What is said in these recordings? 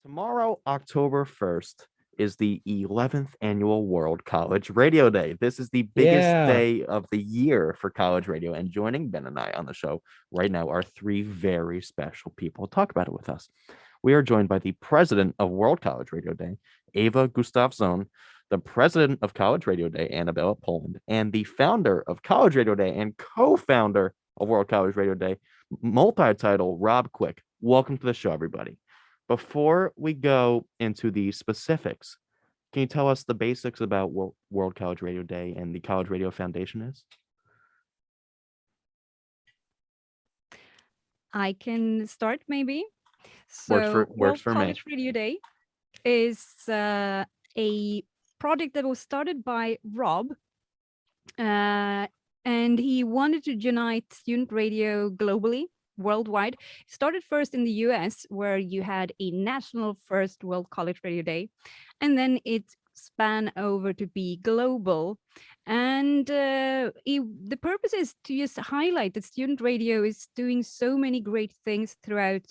Tomorrow, October 1st, is the 11th annual World College Radio Day. This is the biggest Yeah. day of the year for college radio. And joining Ben and I on the show right now are three very special people to talk about it with us. We are joined by the president of World College Radio Day, Eva Gustavfsson, the president of College Radio Day, Anabella Poland, and the founder of College Radio Day and co-founder of World College Radio Day, multi-title Rob Quicke. Welcome to the show, everybody. Before we go into the specifics, can you tell us the basics about what World College Radio Day and the College Radio Foundation is? I can start maybe. Works World for me. College Radio Day is a project that was started by Rob, and he wanted to unite student radio globally, worldwide. It started first in the US, where you had a national first World College Radio Day, and then it span over to be global. And the purpose is to just highlight that student radio is doing so many great things throughout,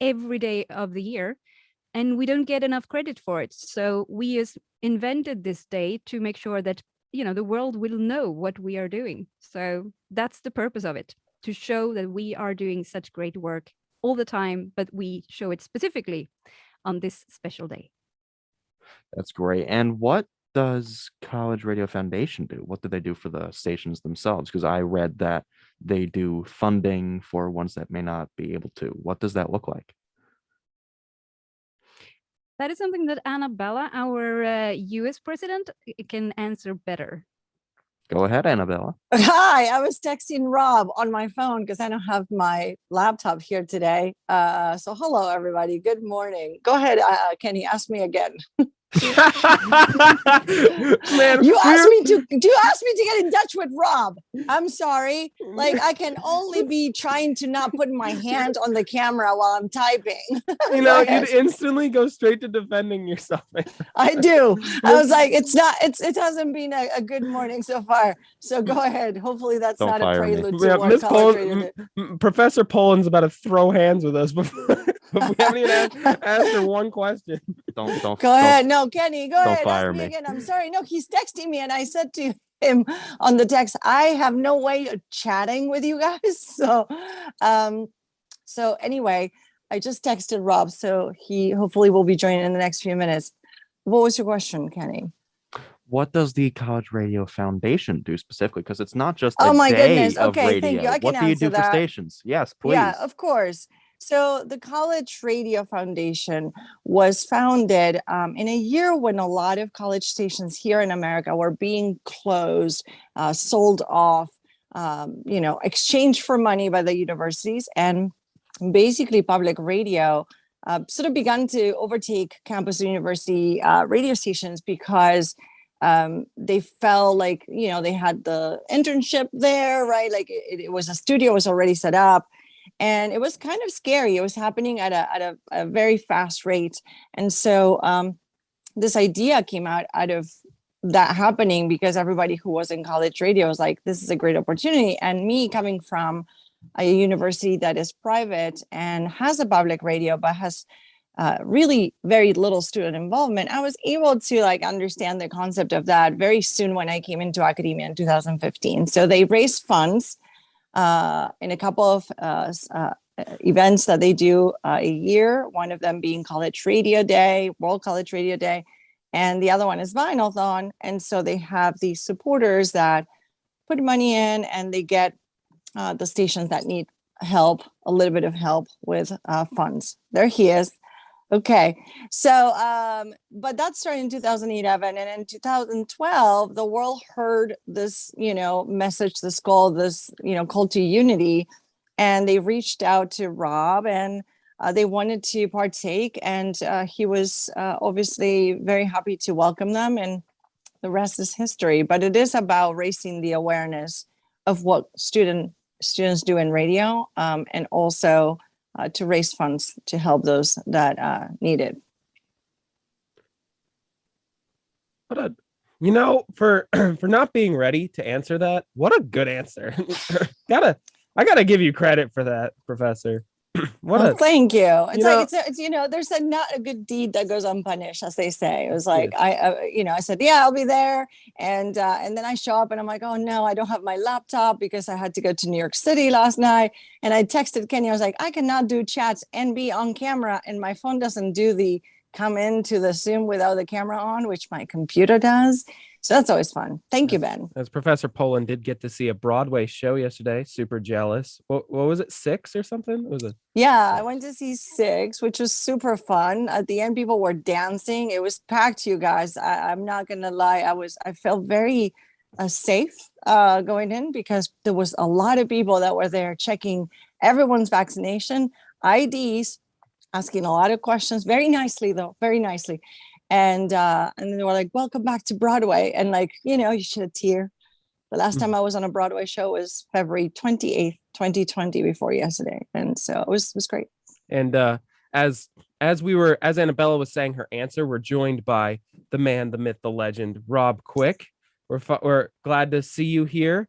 every day of the year, and we don't get enough credit for it. So we just invented this day to make sure that the world will know what we are doing. So that's the purpose of it, to show that we are doing such great work all the time, but we show it specifically on this special day. That's great. And what does College Radio Foundation do? What do they do for the stations themselves? Because I read that they do funding for ones that may not be able to. What does that look like? That is something that Anabella, our US president, can answer better. Go ahead, Anabella. Hi, I was texting Rob on my phone because I don't have my laptop here today. So hello, everybody. Good morning. Go ahead, Kenny, ask me again. Man, you asked me to get in touch with Rob. I'm sorry. Like, I can only be trying to not put my hand on the camera while I'm typing. You'd instantly go straight to defending yourself. I do. I was like, it hasn't been a good morning so far. So go ahead. Hopefully that's Don't not a fire me. prelude to Yeah, World Miss College Radio Poland, Professor Poland's about to throw hands with us before we haven't even asked her one question. Don't Go ahead. No, Kenny, go ahead. fire Ask me me again. I'm sorry. No, he's texting me, and I said to him on the text, I have no way of chatting with you guys. So anyway, I just texted Rob, so he hopefully will be joining in the next few minutes. What was your question, Kenny? What does the College Radio Foundation do specifically? Because it's not just Oh a my day goodness. of Okay, radio. thank you. I can What do you do answer for that. stations? Yes, please. Yeah, of course. So the College Radio Foundation was founded in a year when a lot of college stations here in America were being closed, sold off, exchanged for money by the universities, and basically public radio sort of began to overtake campus university radio stations because they felt like, they had the internship there, right? Like it was a studio was already set up. And it was kind of scary. It was happening at a very fast rate. And so this idea came out of that happening because everybody who was in college radio was like, this is a great opportunity. And me coming from a university that is private and has a public radio, but has really very little student involvement, I was able to understand the concept of that very soon when I came into academia in 2015. So they raised funds in a couple of events that they do a year, one of them being College Radio Day, World College Radio Day, and the other one is Vinyl-thon. And so they have these supporters that put money in, and they get the stations that need help, a little bit of help with funds. There he is. Okay, so but that started in 2011, and in 2012 the world heard this message, this call, this call to unity, and they reached out to Rob, and they wanted to partake, and he was obviously very happy to welcome them, and the rest is history. But it is about raising the awareness of what students do in radio, and also to raise funds to help those that need it. For not being ready to answer that, what a good answer. I gotta give you credit for that, Professor. What Well, a thank you. It's know- like it's there's not a good deed that goes unpunished, as they say. It was like Yes. I said, yeah, I'll be there, and then I show up and I'm like, oh no, I don't have my laptop because I had to go to New York City last night, and I texted Kenny. I was like, I cannot do chats and be on camera, and my phone doesn't do the come into the Zoom without the camera on, which my computer does. So that's always fun. Thank you, Ben. As Professor Poland did get to see a Broadway show yesterday. Super jealous. What was it? 6 or something? Was it? Yeah, I went to see Six, which was super fun. At the end, people were dancing. It was packed, you guys. I'm not gonna lie. I felt very safe going in because there was a lot of people that were there checking everyone's vaccination, IDs, asking a lot of questions, very nicely though, very nicely. And then they were like, "Welcome back to Broadway," and like you should have tear. The last time I was on a Broadway show was February 28th, 2020, before yesterday. And so it was great. And as Anabella was saying her answer, we're joined by the man, the myth, the legend, Rob Quicke. We're glad to see you here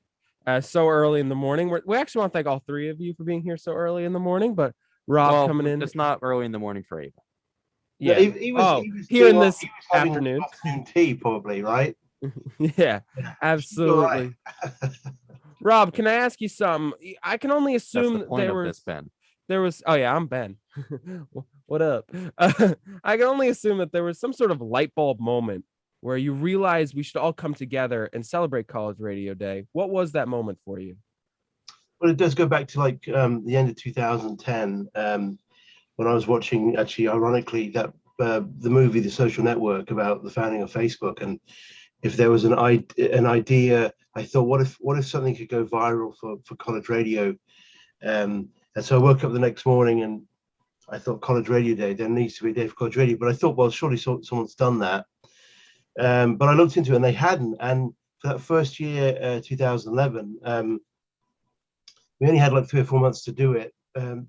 so early in the morning. We actually want to thank all three of you for being here so early in the morning, but Rob coming in. It's not early in the morning for Eva. Yeah. No, he was here in this he was having afternoon. afternoon tea, probably, right? Yeah, absolutely. Rob, can I ask you something? I can only assume That's the point of this, Ben. there was. Oh yeah, I'm Ben. What up? I can only assume that there was some sort of light bulb moment where you realized we should all come together and celebrate College Radio Day. What was that moment for you? Well, it does go back to like the end of 2010 when I was watching, actually, ironically, that the movie The Social Network about the founding of Facebook. And if there was an idea, I thought, what if something could go viral for college radio? And so I woke up the next morning and I thought, College Radio Day, there needs to be a day for college radio. But I thought, well, surely someone's done that. But I looked into it and they hadn't. And for that first year, 2011, we only had like 3 or 4 months to do it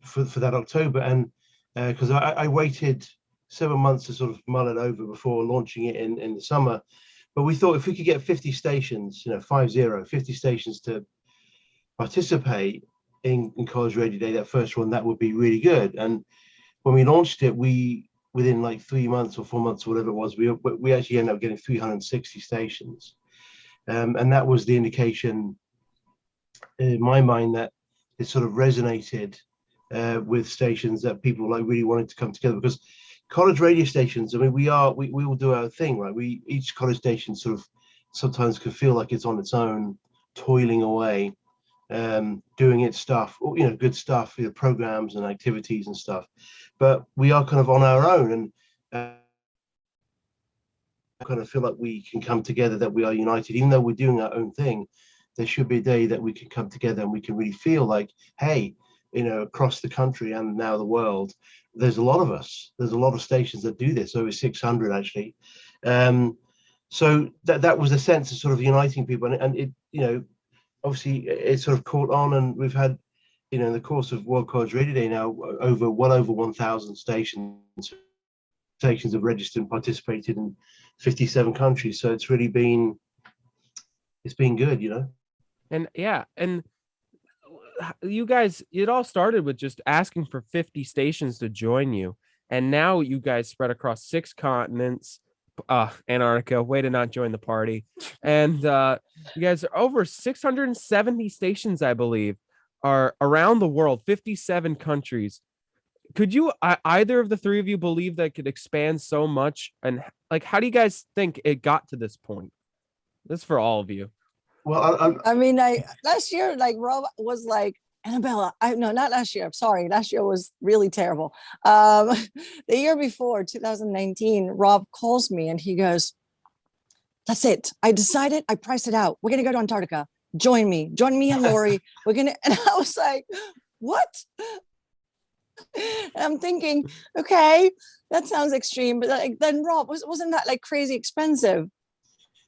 for that October. And because I waited 7 months to sort of mull it over before launching it in the summer. But we thought if we could get 50 stations, 50 stations to participate in College Radio Day, that first one, that would be really good. And when we launched it, within like 3 months or 4 months, or whatever it was, we actually ended up getting 360 stations. And that was the indication in my mind that it sort of resonated with stations that people like really wanted to come together, because college radio stations, I mean, we will do our thing, right? Each college station sort of sometimes can feel like it's on its own, toiling away, doing its stuff, good stuff, programs and activities and stuff. But we are kind of on our own, and kind of feel like we can come together, that we are united, even though we're doing our own thing. There should be a day that we can come together and we can really feel like, hey, across the country and now the world, there's a lot of us. There's a lot of stations that do this, over 600 actually. So that was a sense of sort of uniting people, and it, obviously it sort of caught on, and we've had, in the course of World College Radio Day now, well over 1,000 stations have registered and participated in 57 countries. So it's really been good, And yeah, and you guys, it all started with just asking for 50 stations to join you, and now you guys spread across 6 continents. Antarctica, way to not join the party. And you guys are over 670 stations, I believe, are around the world, 57 countries. Could you, either of the three of you, believe that could expand so much? And like, how do you guys think it got to this point? This is for all of you. Well, I mean, last year, like Rob was like, Anabella, no, not last year. I'm sorry. Last year was really terrible. The year before, 2019, Rob calls me and he goes, that's it. I decided, I priced it out. We're going to go to Antarctica. Join me and Lori. And I was like, what? And I'm thinking, okay, that sounds extreme. But then Rob, wasn't that like crazy expensive?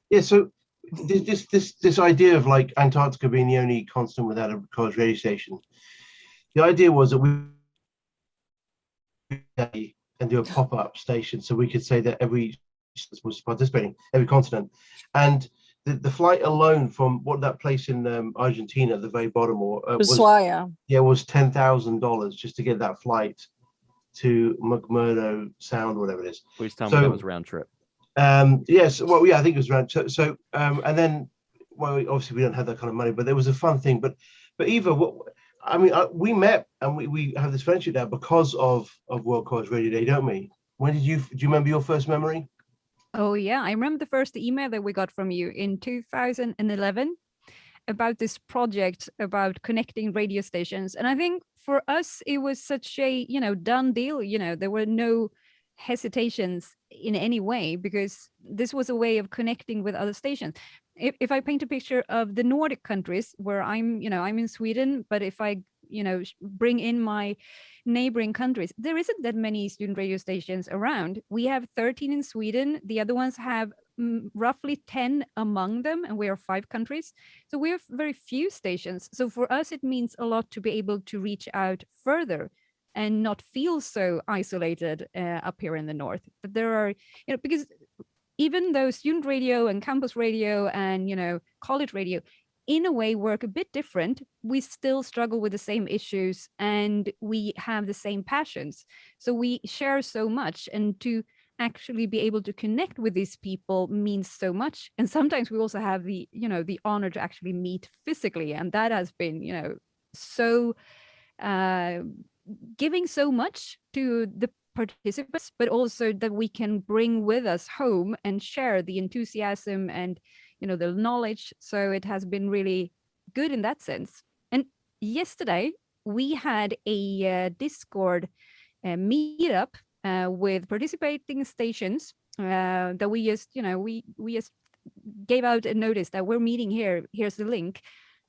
Yeah. So this idea of like Antarctica being the only continent without a college radio station, the idea was that we and do a pop-up station, so we could say that every was participating, every continent. And the flight alone from that place in Argentina at the very bottom, Ushuaia. was $10,000 just to get that flight to McMurdo Sound, whatever it is. Please tell me that was round trip. Yes, well, yeah, I think it was round. And then, well, obviously we don't have that kind of money, but it was a fun thing. But Eva, we met and we have this friendship now because of World College Radio Day, don't we? Do you remember your first memory? Oh yeah, I remember the first email that we got from you in 2011 about this project about connecting radio stations. And I think for us, it was such a, done deal. There were no hesitations in any way, because this was a way of connecting with other stations. If I paint a picture of the Nordic countries where I'm in Sweden, but if I, bring in my neighboring countries, there isn't that many student radio stations around. We have 13 in Sweden. The other ones have roughly 10 among them, and we are 5 countries. So we have very few stations. So for us, it means a lot to be able to reach out further and not feel so isolated up here in the north. But there are, because even though student radio and campus radio and, college radio in a way work a bit different, we still struggle with the same issues and we have the same passions. So we share so much, and to actually be able to connect with these people means so much. And sometimes we also have the honor to actually meet physically, and that has been so giving so much to the participants, but also that we can bring with us home and share the enthusiasm and the knowledge. So it has been really good in that sense. And yesterday we had a Discord meetup with participating stations that we just we just gave out a notice that we're meeting here. Here's the link.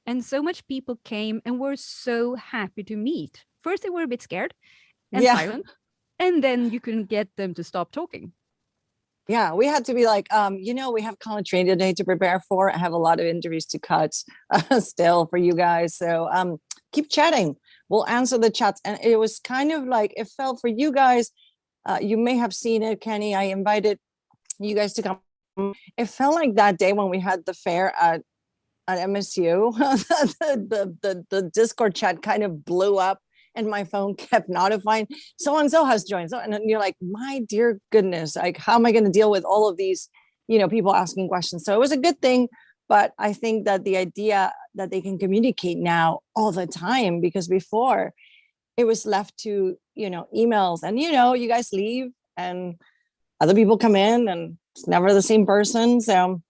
And so much people came and were so happy to meet. First they were a bit scared and silent, and then you couldn't get them to stop talking. Yeah, we had to be like, we have College Radio Day to prepare for. I have a lot of interviews to cut still for you guys. So keep chatting. We'll answer the chats. And it was kind of like, it felt for you guys, you may have seen it, Kenny. I invited you guys to come. It felt like that day when we had the fair at MSU, the Discord chat kind of blew up. And my phone kept notifying so-and-so has joined. So, and you're like, my dear goodness, like, how am I going to deal with all of these, people asking questions? So it was a good thing. But I think that the idea that they can communicate now all the time, because before it was left to, emails and, you guys leave and other people come in and it's never the same person. So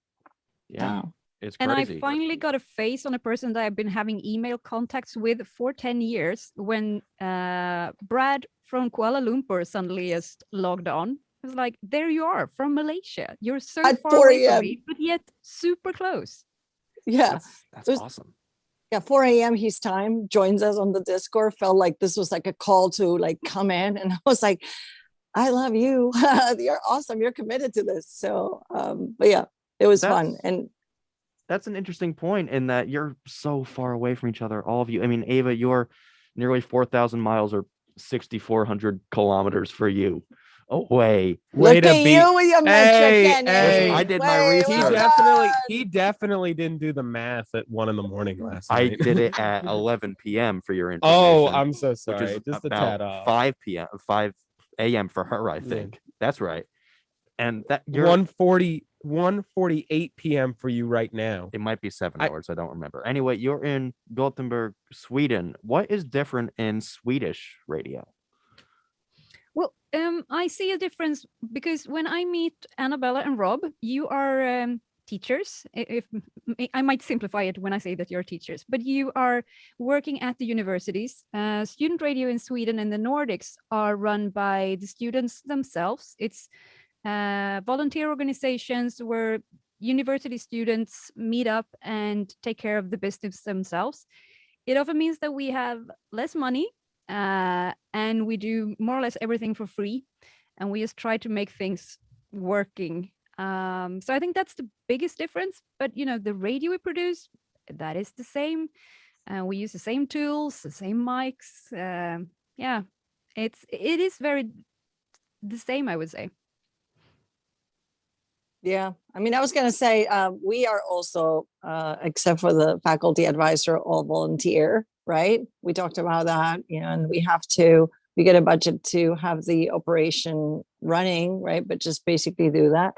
yeah. It's crazy. crazy. And I finally got a face on a person that I've been having email contacts with for 10 years when Brad from Kuala Lumpur suddenly just logged on. I was like, there you are from Malaysia. You're so at far 4 away from a.m. me, but yet super close. Yeah. That's awesome. Yeah, 4 a.m. his time, joins us on the Discord. Felt like this was like a call to like come in. And I was like, I love you. You're awesome. You're committed to this. So, but yeah, it was fun. And that's an interesting point in that you're so far away from each other, all of you. I mean, Eva, you're nearly 4,000 miles or 6,400 kilometers for you away. Look at you with your metric. Hey, I did my research. He definitely didn't do the math at 1 a.m. last night. I did it at 11 p.m. for your information. Oh, I'm so sorry. Which is just about a tad off. 5 a.m. for her, I think. Yeah. That's right. And that you're 1:48 p.m. for you right now. It might be 7 hours. I don't remember. Anyway, you're in Gothenburg, Sweden. What is different in Swedish radio? Well, I see a difference because when I meet Anabella and Rob, you are teachers. If I might simplify it when I say that you're teachers, but you are working at the universities. Student radio in Sweden and the Nordics are run by the students themselves. It's volunteer organizations where university students meet up and take care of the business themselves. It often means that we have less money and we do more or less everything for free, and we just try to make things working. So I think that's the biggest difference. But the radio we produce, that is the same. We use the same tools, the same mics. Yeah, it is very the same, I would say. Yeah, I mean, I was going to say we are also, except for the faculty advisor, all volunteer, right? We talked about that, and we get a budget to have the operation running, right? But just basically do that.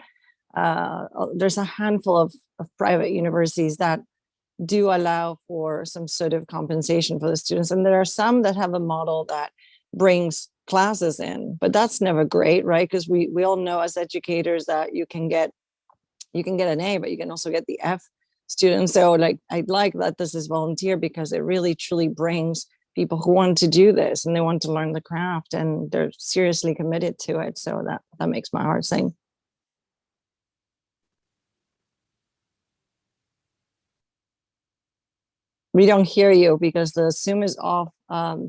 There's a handful of private universities that do allow for some sort of compensation for the students. And there are some that have a model that brings classes in, but that's never great, right? Because we all know as educators that you can get an A, but you can also get the F student. So like I like that this is volunteer because it really truly brings people who want to do this and they want to learn the craft and they're seriously committed to it. So that makes my heart sing. We don't hear you because the Zoom is off,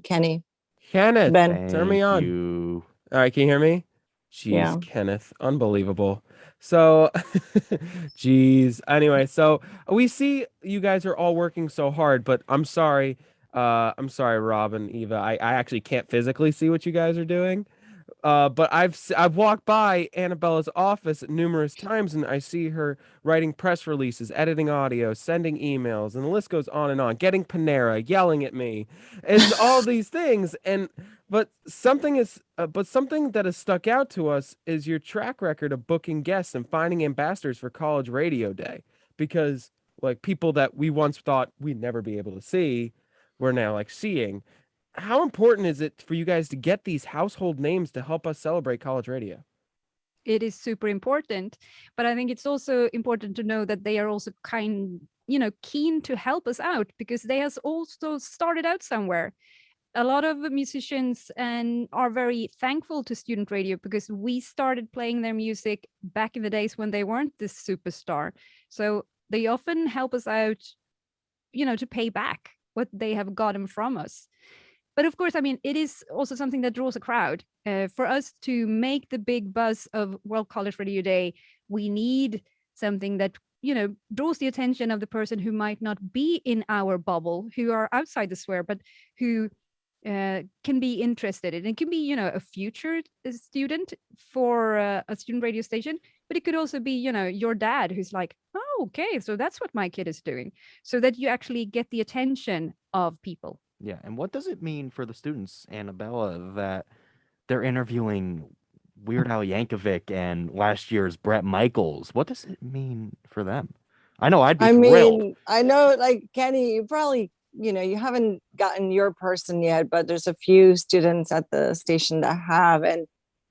Kenny. Kenneth, Ben. turn me on. You. All right, can you hear me? Jeez, Yeah. Kenneth, unbelievable. So, geez. Anyway, so we see you guys are all working so hard, but I'm sorry. I'm sorry, Rob and Eva. I actually can't physically see what you guys are doing. But I've walked by Anabella's office numerous times, and I see her writing press releases, editing audio, sending emails, and the list goes on and on. Getting Panera, yelling at me, it's all these things. But something that has stuck out to us is your track record of booking guests and finding ambassadors for College Radio Day, because like people that we once thought we'd never be able to see, we're now like seeing. How important is it for you guys to get these household names to help us celebrate college radio? It is super important, but I think it's also important to know that they are also keen to help us out because they has also started out somewhere. A lot of musicians and are very thankful to student radio because we started playing their music back in the days when they weren't this superstar. So they often help us out, to pay back what they have gotten from us. But of course, I mean, it is also something that draws a crowd. For us to make the big buzz of World College Radio Day, we need something that, draws the attention of the person who might not be in our bubble, who are outside the sphere, but who can be interested in. It can be, a future student for a student radio station, but it could also be, your dad who's like, oh, okay, so that's what my kid is doing, so that you actually get the attention of people. Yeah, and what does it mean for the students, Anabella, that they're interviewing Weird Al Yankovic and last year's Bret Michaels? What does it mean for them? I know I'd be thrilled. I know, like Kenny, you probably, you haven't gotten your person yet, but there's a few students at the station that have. And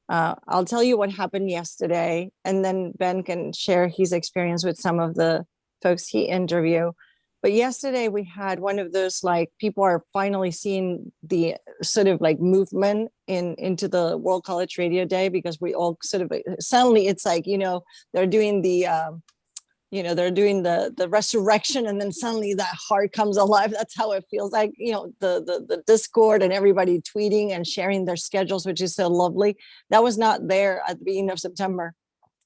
I'll tell you what happened yesterday, and then Ben can share his experience with some of the folks he interviewed. But yesterday we had one of those, like, people are finally seeing the sort of like movement into the World College Radio Day, because we all sort of suddenly it's like, they're doing the resurrection, and then suddenly that heart comes alive. That's how it feels like, the Discord and everybody tweeting and sharing their schedules, which is so lovely. That was not there at the beginning of September.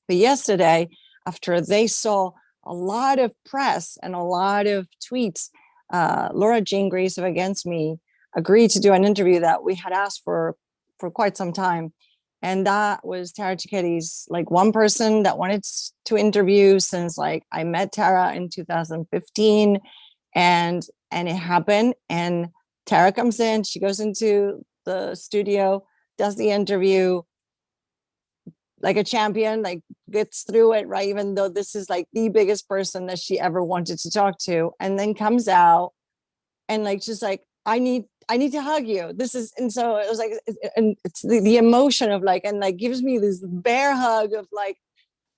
But yesterday, after they saw a lot of press and a lot of tweets, Laura Jane Grace of Against Me agreed to do an interview that we had asked for quite some time. And that was Tara Cicchetti's, like, one person that wanted to interview since, like, I met Tara in 2015, and it happened. And Tara comes in, she goes into the studio, does the interview like a champion, like gets through it, right? Even though this is like the biggest person that she ever wanted to talk to, and then comes out and like just like, I need to hug you. This is, and so it was like, and it's the emotion of like, and like gives me this bear hug of like,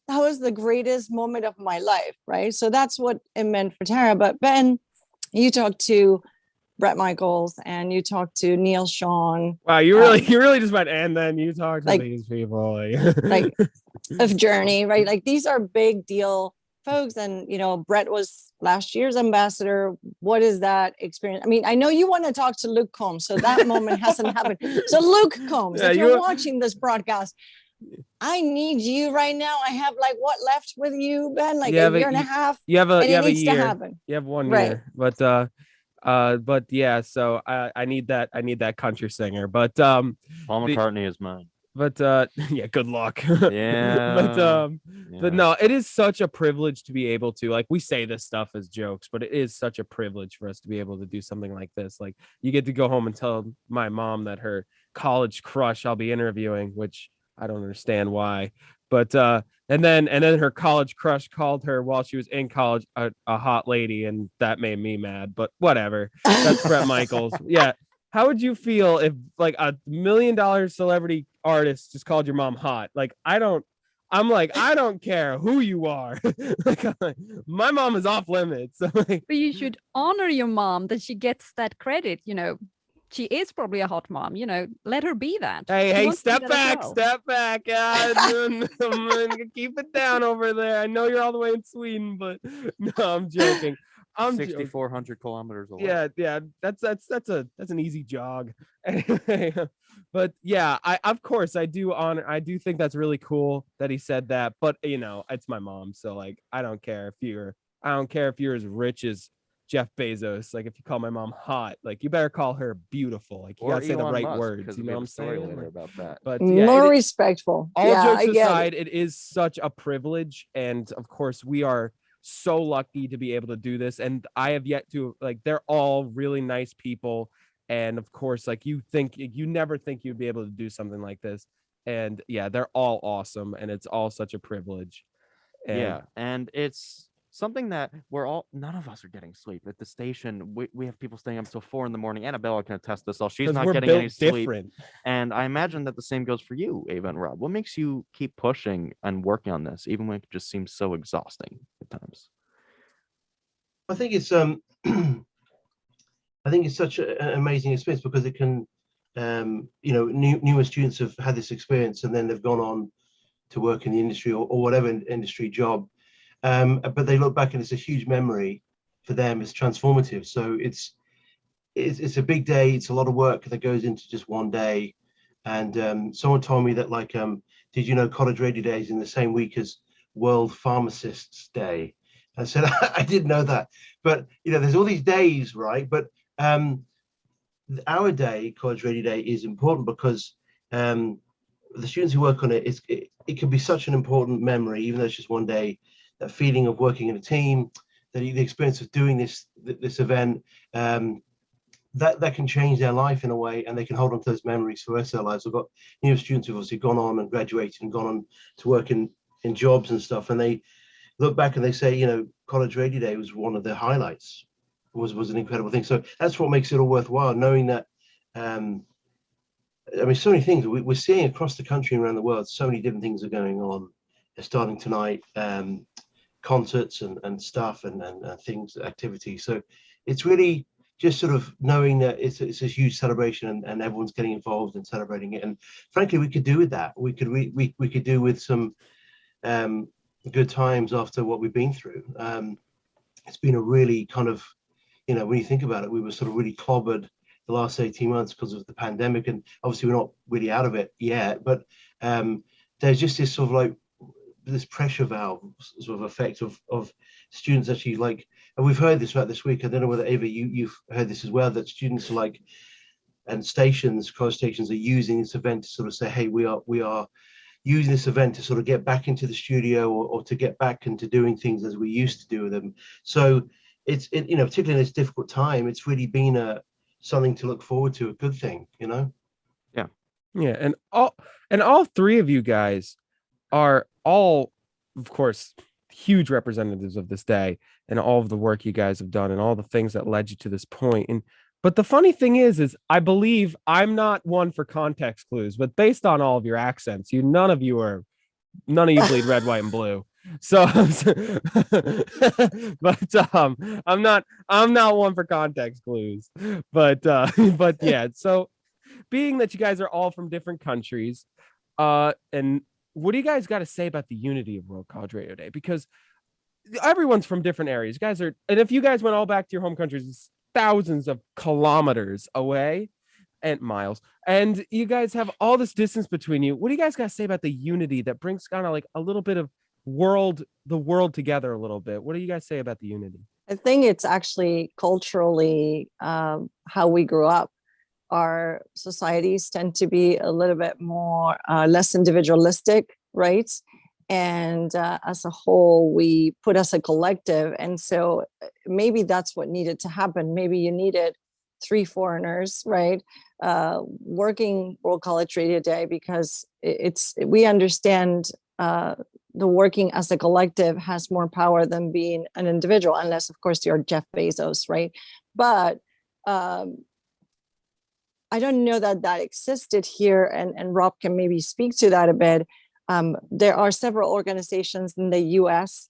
that was the greatest moment of my life, right? So that's what it meant for Tara. But Ben, you talked to Bret Michaels and you talked to Neil Sean. Wow, you really just went, and then you talked to like, these people, like of Journey, right? Like these are big deal folks. And Bret was last year's ambassador. What is that experience? I mean, I know you want to talk to Luke Combs, so that moment hasn't happened. So Luke Combs, if you're watching this broadcast, I need you right now. I have like what left with you, Ben? Like a year and a half. You have a year. To happen. You have 1 year, but yeah. So I need that country singer. But Paul McCartney is mine. But yeah, good luck. Yeah. But no, it is such a privilege to be able to, like, we say this stuff as jokes, but it is such a privilege for us to be able to do something like this. Like, you get to go home and tell my mom that her college crush I'll be interviewing, which I don't understand why. But and then her college crush called her while she was in college a hot lady, and that made me mad. But whatever. That's Brett Michaels. Yeah. How would you feel if like $1 million celebrity artist just called your mom hot? Like, I don't care who you are. Like, my mom is off limits. So, like, But you should honor your mom that she gets that credit. She is probably a hot mom. Let her be that. She hey, wants to be step that as back, well. step back. Keep it down over there. I know you're all the way in Sweden, but no, I'm joking. I'm joking. 6,400 kilometers away. Yeah, that's an easy jog. Anyway, but yeah, of course I do think that's really cool that he said that, but it's my mom, so like I don't care if you're as rich as Jeff Bezos. Like, if you call my mom hot, like, you better call her beautiful. Like, you Or gotta say the Elon right Musk, words. because You we know have what I'm a story saying? later Like, about that. but yeah, More respectful. all Yeah, jokes I get aside, it is such a privilege, and of course we are so lucky to be able to do this. And I have yet to, like, they're all really nice people, and of course, like, you never think you'd be able to do something like this, and yeah, they're all awesome, and it's all such a privilege. And Yeah, and it's something that none of us are getting sleep at the station. We have people staying up till 4 a.m. Anabella can attest this all. She's 'cause not we're getting any built sleep. different. And I imagine that the same goes for you, Ava and Rob. What makes you keep pushing and working on this, even when it just seems so exhausting at times? I think it's I think it's such an amazing experience because it can, newer students have had this experience and then they've gone on to work in the industry or whatever industry job, but they look back and it's a huge memory for them. It's transformative. So it's a big day. It's a lot of work that goes into just one day. And someone told me that, like, did you know College Radio Day is in the same week as World Pharmacists Day? I said, I didn't know that. But, there's all these days, right? But our day, College Radio Day, is important because the students who work on it, it can be such an important memory, even though it's just one day. That feeling of working in a team, the experience of doing this event, that can change their life in a way, and they can hold on to those memories for the rest of their lives. I've got new students who've obviously gone on and graduated and gone on to work in jobs and stuff, and they look back and they say, College Radio Day was one of their highlights, was an incredible thing. So that's what makes it all worthwhile, knowing that. So many things we're seeing across the country and around the world. So many different things are going on. They're starting tonight, concerts and stuff and things, activities. So it's really just sort of knowing that it's a huge celebration and everyone's getting involved in celebrating it. And frankly, we could do with that. We could do with some good times after what we've been through. It's been a really kind of, when you think about it, we were sort of really clobbered the last 18 months because of the pandemic, and obviously we're not really out of it yet, but there's just this sort of like this pressure valve sort of effect of students actually, like, and we've heard this about this week. I don't know whether Ava you've heard this as well, that students are like, and college stations are using this event to sort of say, hey, we are using this event to sort of get back into the studio or to get back into doing things as we used to do with them. So it's particularly in this difficult time, it's really been something to look forward to, a good thing. Yeah, and all three of you guys are all, of course, huge representatives of this day and all of the work you guys have done and all the things that led you to this point. But the funny thing is I believe I'm not one for context clues, but based on all of your accents, none of you bleed red, white, and blue. So, but I'm not one for context clues. But yeah. So, being that you guys are all from different countries, and what do you guys got to say about the unity of World College Radio Day? Because everyone's from different areas. You guys are, and if you guys went all back to your home countries, it's thousands of kilometers away and miles, and you guys have all this distance between you. What do you guys got to say about the unity that brings kind of like a little bit of the world together a little bit? What do you guys say about the unity? I think it's actually culturally how we grew up. our societies tend to be a little bit more less individualistic, right? And as a whole, we put as a collective. And so maybe that's what needed to happen. Maybe you needed 3 foreigners, right? Working World College Radio Day, because we understand the working as a collective has more power than being an individual, unless of course you're Jeff Bezos, right? But I don't know that existed here, and Rob can maybe speak to that a bit. There are several organizations in the US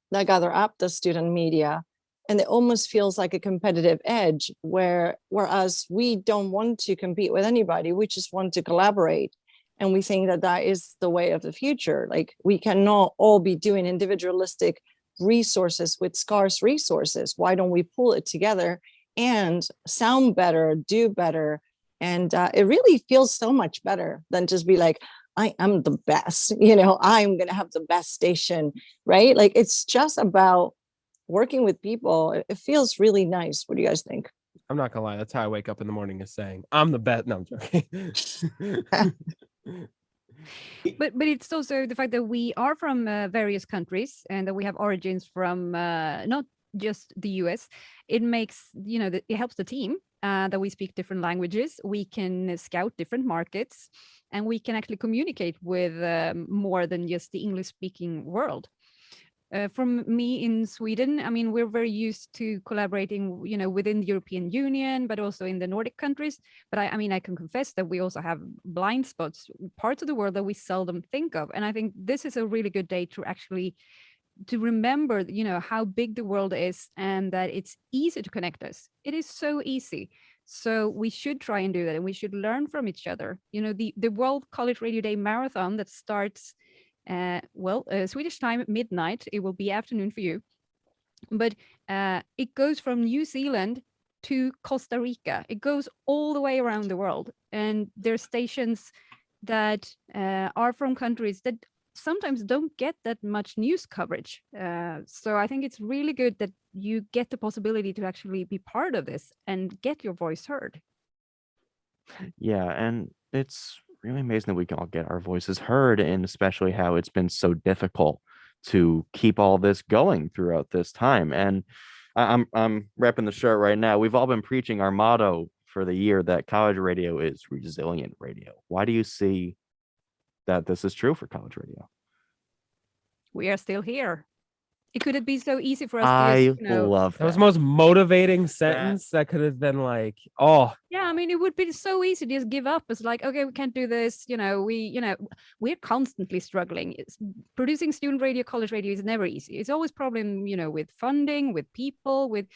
that gather up the student media, and it almost feels like a competitive edge, whereas we don't want to compete with anybody, we just want to collaborate. And we think that is the way of the future. Like, we cannot all be doing individualistic resources with scarce resources. Why don't we pull it together and sound better, do better? And it really feels so much better than just be like, I am the best, I'm going to have the best station, right? Like, it's just about working with people. It feels really nice. What do you guys think? I'm not gonna lie, that's how I wake up in the morning, is saying I'm the best. No, I'm joking. But it's also the fact that we are from various countries and that we have origins from not just the US. It makes, it helps the team that we speak different languages. We can scout different markets, and we can actually communicate with more than just the English speaking world. From me in Sweden, I mean, we're very used to collaborating, within the European Union, but also in the Nordic countries. But I can confess that we also have blind spots, parts of the world that we seldom think of. And I think this is a really good day to actually to remember, how big the world is, and that it's easy to connect us. It is so easy. So we should try and do that, and we should learn from each other. The World College Radio Day Marathon that starts Swedish time midnight. It will be afternoon for you, but it goes from New Zealand to Costa Rica. It goes all the way around the world, and there's stations that are from countries that sometimes don't get that much news coverage. So I think it's really good that you get the possibility to actually be part of this and get your voice heard. Yeah, and it's really amazing that we can all get our voices heard, and especially how it's been so difficult to keep all this going throughout this time. And I'm repping the shirt right now. We've all been preaching our motto for the year that college radio is resilient radio. Why do you see that this is true for college radio? We are still here. It could be so easy for us I to just, love That was that. the most motivating sentence that could have been like, oh, yeah, I mean, it would be so easy to just give up. It's like, okay, we can't do this. We're constantly struggling. Producing student radio, college radio is never easy. It's always problem, with funding, with people, with,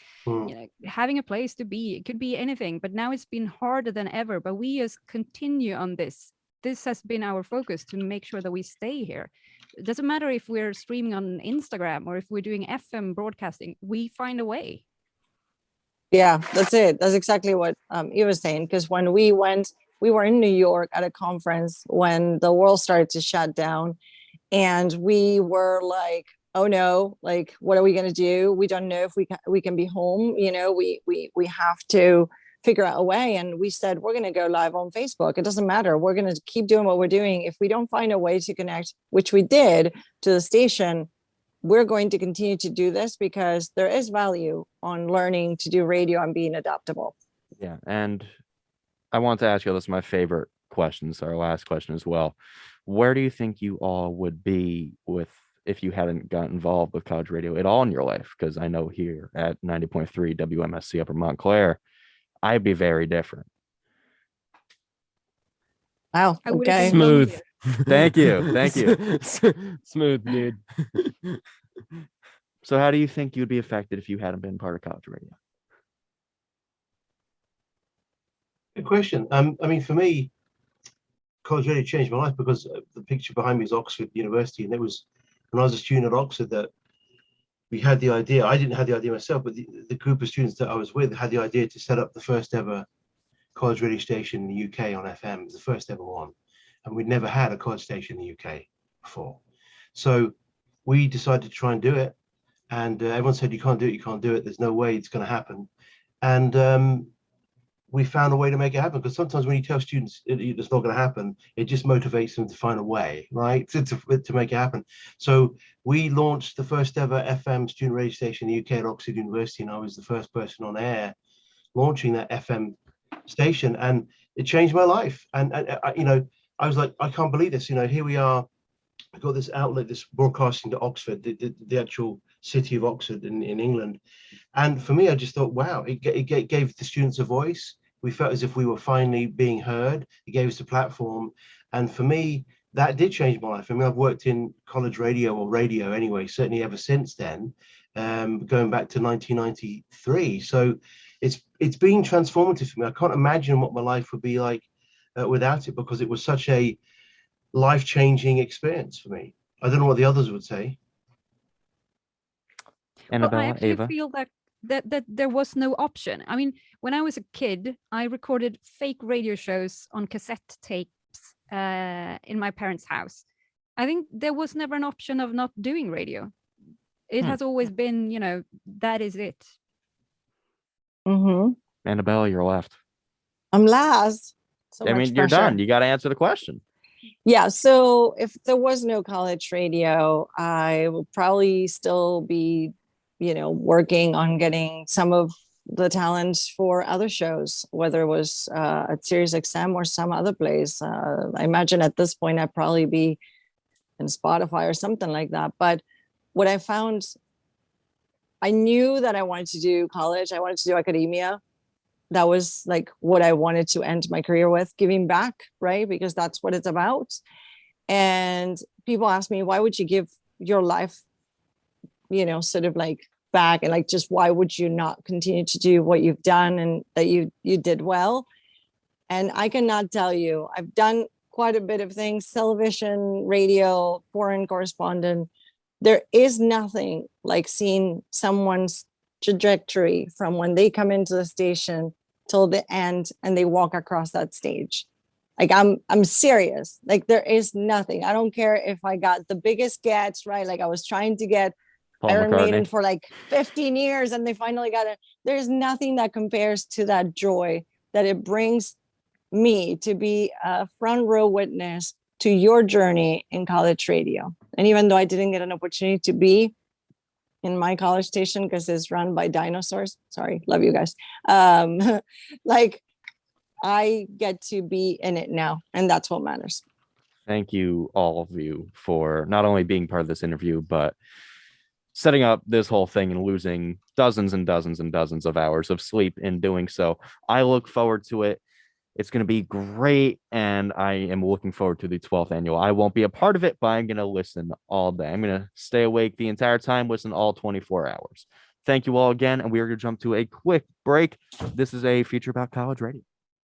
having a place to be. It could be anything, but now it's been harder than ever. But we just continue on this. This has been our focus to make sure that we stay here. It doesn't matter if we're streaming on Instagram or if we're doing FM broadcasting, we find a way. Yeah, that's it. That's exactly what Eva was saying. Because when we were in New York at a conference when the world started to shut down, and we were like, oh no, like, what are we going to do? We don't know if we can be home. We have to figure out a way. And we said, we're going to go live on Facebook. It doesn't matter. We're going to keep doing what we're doing. If we don't find a way to connect, which we did, to the station, we're going to continue to do this, because there is value on learning to do radio and being adaptable. Yeah, and I want to ask you, this is my favorite questions, our last question as well. Where do you think you all would be if you hadn't got involved with college radio at all in your life? Because I know here at 90.3 WMSC Upper Montclair, I'd be very different. Wow. I would have Okay. been smooth. Thank you. Thank you. Smooth, dude. So how do you think you'd be affected if you hadn't been part of college radio? Good question. I mean, for me, college radio changed my life, because the picture behind me is Oxford University, and it was when I was a student at Oxford that we had the idea. I didn't have the idea myself, but the group of students that I was with had the idea to set up the first ever college radio station in the UK on FM. It was the first ever one, and we'd never had a college station in the UK before. So we decided to try and do it, and everyone said, you can't do it, there's no way it's going to happen. And we found a way to make it happen. Because sometimes when you tell students it's not going to happen, it just motivates them to find a way, right, to make it happen. So we launched the first ever FM student radio station in the UK at Oxford University, and I was the first person on air launching that FM station, and it changed my life. And you know, I was like, I can't believe this. You know, here we are. I've got this outlet, this broadcasting to Oxford, the actual city of Oxford in England. And for me, I just thought, wow, it gave the students a voice. We felt as if we were finally being heard. It gave us a platform. And for me, that did change my life. I mean, I've worked in college radio, or radio anyway, certainly ever since then, going back to 1993. So it's been transformative for me. I can't imagine what my life would be like without it, because it was such a life-changing experience for me. I don't know what the others would say. Annabella, I actually Eva. feel that there was no option. I mean, when I was a kid, I recorded fake radio shows on cassette tapes in my parents' house. I think there was never an option of not doing radio. It has always been, you know, that is it. Annabella, you're left. I'm last. So I much mean, you're pressure. done. You got to answer the question. Yeah. So if there was no college radio, I would probably still be, you know, working on getting some of the talent for other shows, whether it was at Sirius XM or some other place. I imagine at this point I'd probably be in Spotify or something like that. But what I found, I knew that I wanted to do college. I wanted to do academia. That was like what I wanted to end my career with, giving back, right? Because that's what it's about. And people ask me, why would you give your life, you know, sort of like back, and like, just why would you not continue to do what you've done and that you did well? And I cannot tell you, I've done quite a bit of things: television, radio, foreign correspondent. There is nothing like seeing someone's trajectory from when they come into the station till the end and they walk across that stage. Like, I'm serious. Like, there is nothing. I don't care if I got the biggest gets, right? Like, I was trying to get Paul Iron Maiden McCartney. for like 15 years and they finally got it. There's nothing that compares to that joy that it brings me to be a front row witness to your journey in college radio. And even though I didn't get an opportunity to be in my college station because it's run by dinosaurs, sorry, love you guys, like, I get to be in it now, and that's what matters. Thank you, all of you, for not only being part of this interview, but setting up this whole thing and losing dozens and dozens and dozens of hours of sleep in doing so. I look forward to it. It's going to be great, and I am looking forward to the 12th annual. I won't be a part of it, but I'm going to listen all day. I'm going to stay awake the entire time, listen all 24 hours. Thank you all again, and we are going to jump to a quick break. This is a feature about college radio.